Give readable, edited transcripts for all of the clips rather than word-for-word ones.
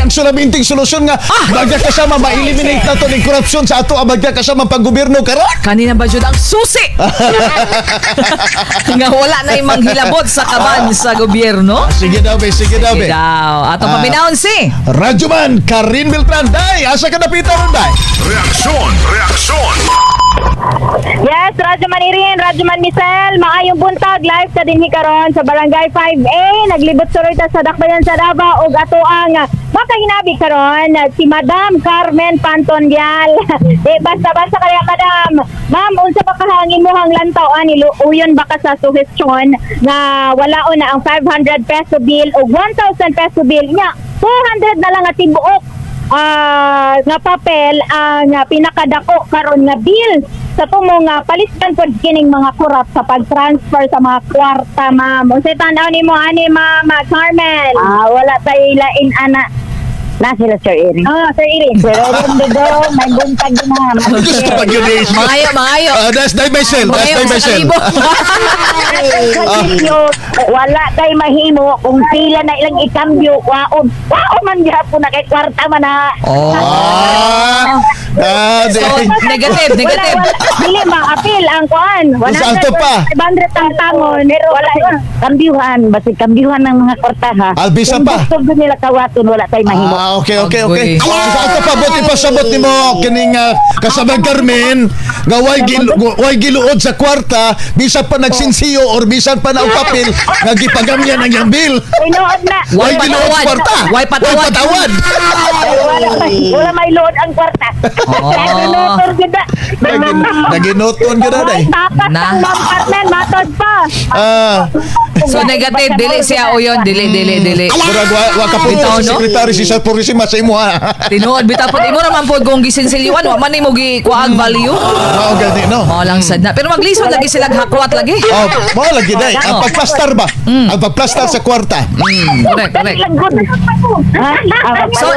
ang sulaminting solusyon nga bagya kasama ma-eliminate na to ng korupsyon sa ato bagya kasama pag-gobyerno karon. Kanina ba jud ang susi? Nga wala na imong hilabot sa kaban sa gobyerno. Sige daw be, sige daw be. Daw. Ato paminahon si Radyoman Karin Beltran. Day, asa ka napita ron, day? Reaksyon, reaksyon. Yes, Radyoman Irin, Radyoman Michelle, maayong buntag live sa dinhi karon sa Barangay 5A. Naglibot suloy ta sa Dakbayan sa Davao ug ato ang makahinabi karon si Madam Carmen Pantonial. Di basta-basta kaya Madam. Ma'am, unsa ba kahangin mo hang lantaw ani uyon ba ka sa suhestyon nga walaon na ang 500 peso bill o 1,000 peso bill nya 200 na lang at tibuok nga papel ang pinakadako karon nga bill sa tumo nga palistan pod kining mga kurap sa pag-transfer sa mga kwarta, ma'am. Unsay tan-aw nimo ani, Ma'am Carmel? Wala tay lain ana. Na sila Sir Irin. Sir Irin. Sir Irin do, may buntag na. Gusto pag yun eh. Mangayo. That's day myself. Wala tay mahimo kung sila na ilang ikambyo. Wow man gyapon na kay kwarta man na. So, negative. Dili ma-appeal ang kuan. Saan to pa? 500 ang tangon. Pero wala kambyuhan, basta kambyuhan ng mga kwarta ha. Albisa pa. Kung gusto nila kawaton, wala tay mahimo. Okay. Agoy. Saan to pa buti pasabot nimo kining kasabag Carmen nga way giluod sa kwarta bisan pa nagsinsiyo or bisan pa na papel nga gipagamyan ang yang bill. Tinuod na. Way giluod sa kwarta. Way patawad. Wala may load ang kwarta. Naginotor gida. Naginoton gyud day. Tapat Na. ang Ma'am Carmen, matod pa. So negative dili siya uyon, dili. Murag wa ka po Bitaw, no? secretary si sa purisima sa imo ha. Tinuod bitaw pod imo naman pod kung gisinsilyuan wa man nimo kuag value. Mao gani no. Mao lang sad na. Pero maglisod lagi sila hakwat lagi. Mao lagi day. Ang pagplastar ba? Ang pagplastar sa kwarta. Correct. So,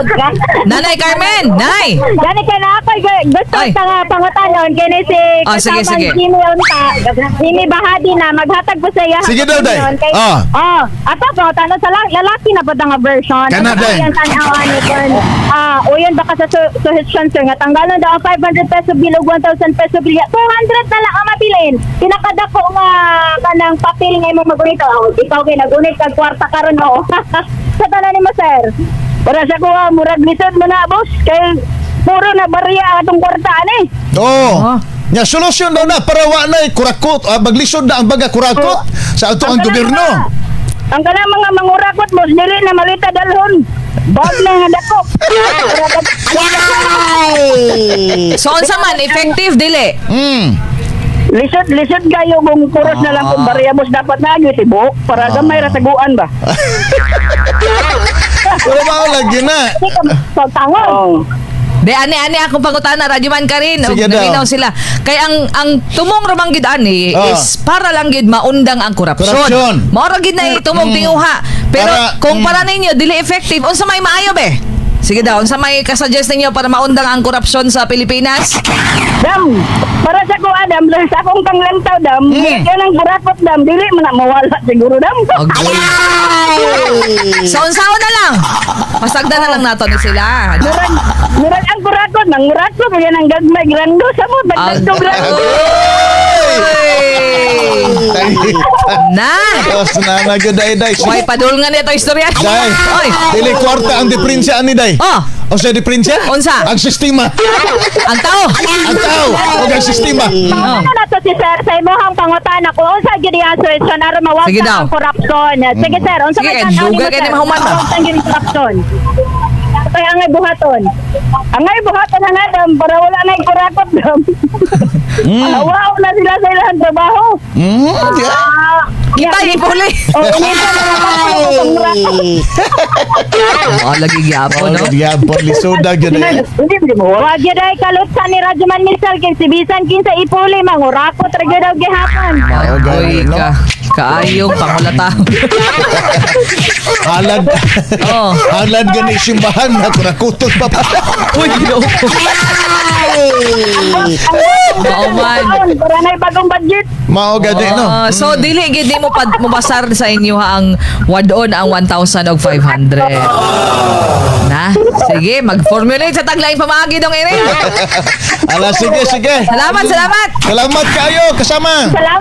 Nanay Carmen, Nay. Gani ka na ako gusto Ay. sa pangutanon kini si Sige. Sini unta. Sini bahadi na maghatag po sa iya. Sige daw, day. Ato pangutanon sa lalaki na po nga version. Kana, day. Yan tanawan ni kon. Uyon baka sa suggestion sir nga tanggalan daw ang 500 peso bill ug 1,000 peso bill. 200 na lang ang mabilin. Pinakadako nga kanang papel nga imong magunito. Ikaw kay nagunit kag kwarta karon no. Sa tanan nimo sir. Para sa kuha murag lisod mo na boss kay puro na barya atong kwarta ani. Nya solusyon daw na para wa na kurakot, maglisod na ang baga kurakot sa ato ang gobyerno. Ang kanang mga mangurakot mo dili na malita dalhon. Bag na nga dako. So unsa man effective dili? Lisod kayo kung kuros na lang kung barya boss dapat na agyo tibok para gamay ra taguan ba. Pero mao lagi na. Tangon. De ani akong pangutana Radyoman Karin. Sige daw. Naminaw sila. Kay ang tumong ramang gid ani is para lang gid maundang ang Korupsyon. korupsyon. Mao ra gid na tumong tinguha. Pero kung para ninyo dili effective unsa may maayo be? Sige daw, unsa may ka-suggest ninyo para maundang ang korupsyon sa Pilipinas? Dam, para sa ko Adam, sa akong panglantaw dam, yan ang kurakot dam, dili man na mawala siguro dam. Agoy. So unsaon na lang? Pasagdan na lang nato ni sila. Murag ang kurakot, mangurakot yan ang gagmay grando sa mo, dagdag grando. Na! Tapos na gyud day. May padulngan ito istorya. Day. Oy. Dili kwarta ang diferensya ani day. O sa diferensya? Unsa? Ang sistema. Ang tao. Ang tao o ang sistema. Ano na to si sir sa imong pangutana ko unsa gyud ang solution aron mawala Sige daw. ang korupsyon. Sige sir, unsa Sige, man tanaw duga nimo, kay sir? ni mahuman ba? Unsa gyud ang korupsyon? Kaya angay buhaton. Angay buhaton ang adam para wala na yung kurakot dam. Wow na sila sa ilang trabaho. Kita ipuli. Inita na naman ako pangrakot. Lagi gyapon, no? Gyapon lisoda gyud day. Hindi mo. Wag yun ay kalutsan ni Radyoman Misal kay si Bisan kinsa ipuli mangurakot ra gyud daw gihapon. Agoy ka. Kaayong pangulata. Halad. Halad gani simbahan na kurakutot pa. Uy, ginoo. Mauman. Para na bagong budget. Mao gani no. So dili gid mo mabasar sa inyo ang wadon ang 1,000 og 500. Na? Sige, mag-formulate sa taglaing pamagi dong ini. Ala, sige. Salamat. Salamat kayo, kasama. Salamat.